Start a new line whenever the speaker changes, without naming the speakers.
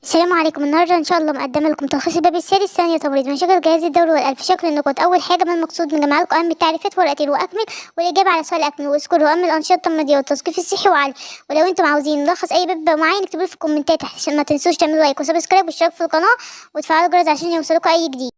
السلام عليكم. النهارده ان شاء الله مقدمه لكم تلخيص الباب السادس ثانيه تمريض مشاكل جهاز الدوري والقلب. شكل النقاط. اول حاجه، ما المقصود من جمع لكم اهم التعريفات ورقتين واكمل، والاجابه على سؤال اكمل، واذكروا اهم الانشطه التمريضيه والتثقيف الصحي وعلي. ولو انتم عاوزين نلخص اي باب معين اكتبوه في الكومنتات عشان ما تنسوش تعملوا لايك وسبسكرايب واشتراك في القناه وتفعلوا الجرس عشان يوصلكوا اي جديد.